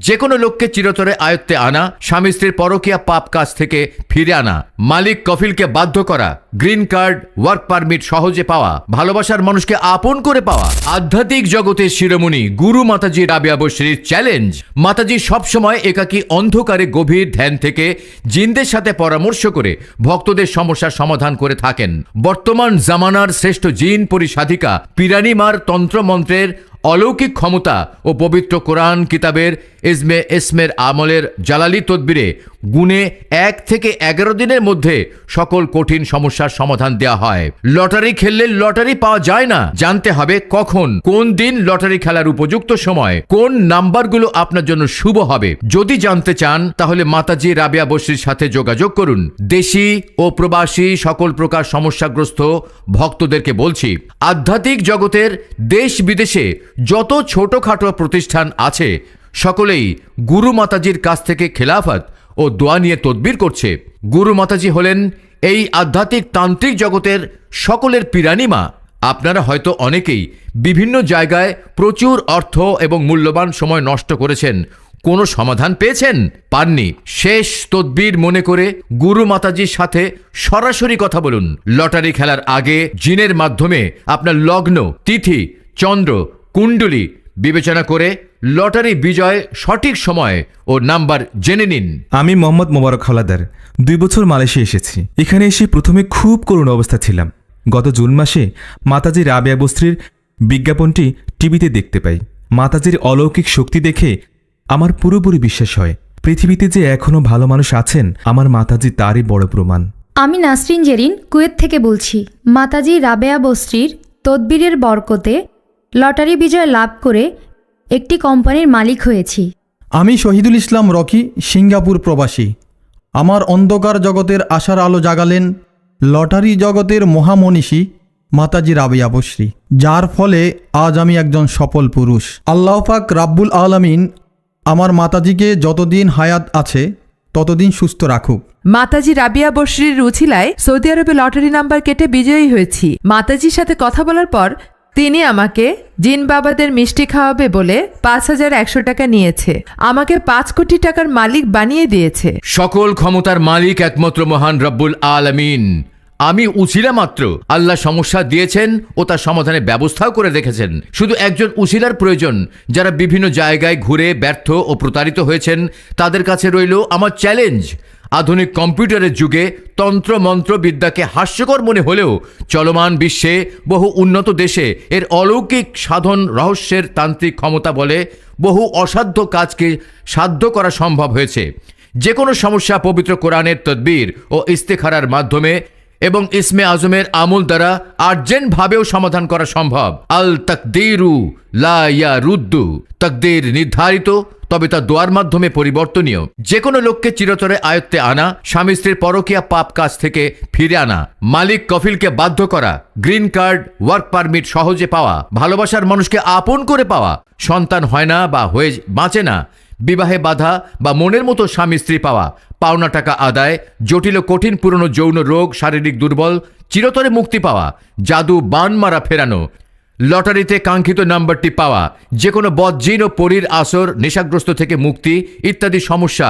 যে কোনো লোককে চিরতরে আয়ত্তে আনা, স্বামী স্ত্রীর পরকীয়া পাপ কাজ থেকে ফিরে আনা, মালিক কফিলকে বাধ্য করা, গ্রিন কার্ড, ওয়ার্ক পারমিট সহজে পাওয়া, ভালোবাসার মানুষকে আপন করে পাওয়া। আধ্যাত্মিক জগতের শিরোমণি গুরু মাতাজি রাবিয়া বশরীর চ্যালেঞ্জ। মাতাজি সবসময় একাকী অন্ধকারে গভীর ধ্যান থেকে জিনদের সাথে পরামর্শ করে ভক্তদের সমস্যার সমাধান করে থাকেন। বর্তমান জামানার শ্রেষ্ঠ জিন পরিসাধিকা পিরানি মার তন্ত্রমন্ত্রের অলৌকিক ক্ষমতা ও পবিত্র কোরআন কিতাবের ইসমে আমলের জালালি তদবিরে গুণে 1 থেকে 11 দিনের মধ্যে সকল কঠিন সমস্যার সমাধান দেওয়া হয়। লটারি খেললে লটারি পাওয়া যায় না। জানতে হবে কখন, কোন দিন লটারি খেলার উপযুক্ত সময়, কোন নাম্বারগুলো আপনার জন্য শুভ হবে। যদি জানতে চান তাহলে মাতাজি রাবিয়া বশরীর সাথে যোগাযোগ করুন। দেশি ও প্রবাসী সকল প্রকার সমস্যাগ্রস্ত ভক্তদেরকে বলছি, আধ্যাত্মিক জগতের দেশ বিদেশে যত ছোটখাটো প্রতিষ্ঠান আছে সকলেই গুরু মাতাজির কাছ থেকে খেলাফত ও দোয়া নিয়ে তদবির করছে। গুরু মাতাজি হলেন এই আধ্যাত্মিক তান্ত্রিক জগতের সকলের পিরানি মা। আপনারা হয়তো অনেকেই বিভিন্ন জায়গায় প্রচুর অর্থ এবং মূল্যবান সময় নষ্ট করেছেন, কোনো সমাধান পেয়েছেন? পাননি। শেষ তদবির মনে করে গুরু মাতাজির সাথে সরাসরি কথা বলুন। লটারি খেলার আগে জিনের মাধ্যমে আপনার লগ্ন, তিথি, চন্দ্র, কুণ্ডলী বিবেচনা করে লটারি বিজয় সঠিক সময় ও নাম্বার জেনে নিন। আমি মোহাম্মদ মোবারক হাওলাদার 2 বছর মালয়েশিয়া এসেছি। এখানে এসে প্রথমে খুব করুণ অবস্থা ছিলাম। গত জুন মাসে মাতাজি রাবিয়া বশরীর বিজ্ঞাপনটি টিভিতে দেখতে পাই। মাতাজির অলৌকিক শক্তি দেখে আমার পুরোপুরি বিশ্বাস হয় পৃথিবীতে যে এখনও ভালো মানুষ আছেন, আমার মাতাজি তারই বড় প্রমাণ। আমি নাসরিন জেরিন কুয়েত থেকে বলছি। মাতাজি রাবেয়া বশরীর তদবিরের বরকতে লটারি বিজয় লাভ করে একটি কোম্পানির মালিক হয়েছি। আমি শহীদুল ইসলাম রকি, সিঙ্গাপুর প্রবাসী। আমার অন্ধকার জগতের আশার আলো জাগালেন লটারি জগতের মহামনীষী মাতাজি রাবিয়া বশরী, যার ফলে আজ আমি একজন সফল পুরুষ। আল্লাহ পাক রাব্বুল আলামিন আমার মাতাজিকে যতদিন হায়াত আছে ততদিন সুস্থ রাখুক। মাতাজি রাবিয়া বশরীর রুচিলায় সৌদি আরবে লটারি নাম্বার কেটে বিজয়ী হয়েছি। মাতাজির সাথে কথা বলার পর তিনি আমাকে জিন বাবাদের মিষ্টি খাওয়াবে বলে 5100 টাকা নিয়েছে। আমাকে 5 কোটি টাকার মালিক বানিয়ে দিয়েছে। সকল ক্ষমতার মালিক একমাত্র মহান রব্বুল আলামিন। আমি উছিলা মাত্র। আল্লাহ সমস্যা দিয়েছেন ও তার সমাধানের ব্যবস্থাও করে রেখেছেন। শুধু একজন উছিলার প্রয়োজন। যারা বিভিন্ন জায়গায় ঘুরে ব্যর্থ ও প্রতারিত হয়েছেন তাদের কাছে রইল আমার চ্যালেঞ্জ। আধুনিক কম্পিউটারের যুগে তন্ত্র মন্ত্র বিদ্যাকে হাস্যকর মনে হলেও চলমান বিশ্বে বহু উন্নত দেশে এর অলৌকিক সাধন রহস্যের তান্ত্রিক ক্ষমতা বলে বহু অসাধ্য কাজকে সাধ্য করা সম্ভব হয়েছে। যে কোনো সমস্যা পবিত্র কোরআনের তদবির ও ইস্তেখারার মাধ্যমে এবং ইসমে আজমের আমল দ্বারা আর্জেন্টভাবেও সমাধান করা সম্ভব। আল তাকদীরু লা ইয়ারুদ্দু। তাকদীর নির্ধারিত, তবে তা দোয়ার মাধ্যমে পরিবর্তনীয়। যে কোনো লোককে চিরতরে আয়ত্তে আনা, স্বামী স্ত্রীর পরকীয়া পাপ কাজ থেকে ফিরে আনা, মালিক কফিলকে বাধ্য করা, গ্রিন কার্ড, ওয়ার্ক পারমিট সহজে পাওয়া, ভালোবাসার মানুষকে আপন করে পাওয়া, সন্তান হয় না বা হয়ে বাঁচে না, বিবাহে বাধা বা মনের মতো স্বামী স্ত্রী পাওয়া, পাওনা টাকা আদায়, জটিল ও কঠিন পুরনো যৌন রোগ, শারীরিক দুর্বল, চিরতরে মুক্তি পাওয়া, জাদু বান মারা ফেরানো, লটারিতে কাঙ্ক্ষিত নাম্বারটি পাওয়া, যে কোনো বদজিন ও পরীর আসর, নেশাগ্রস্ত থেকে মুক্তি ইত্যাদি সমস্যা